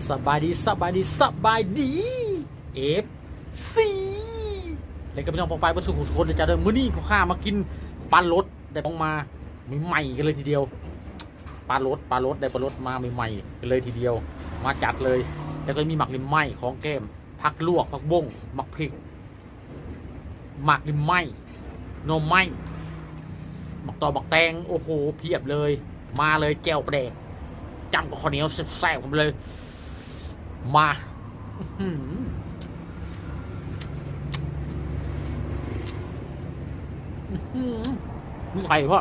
สบายดีเอฟซีเลยก็ไม่ต้องไปบนสุขุมสุขคนจะเดินมื้อนี้พอข้ามากินปลารสได้ปองมาใหม่ๆกันเลยทีเดียวปลารสได้ปลารสมาใหม่ๆกันเลยทีเดียวมาจัดเลยแล้วก็มีหมักลิมไหม้ของแก้มผักลวกผักบ้งหมักพริกหมักลิมไหม้นมไหม้หมักตอหมักแตงโอ้โหเพียบเลยมาเลยแก้วแปลกจำกับข้าวเหนียวแซ่บๆผมเลยมามึงไข่พ่อ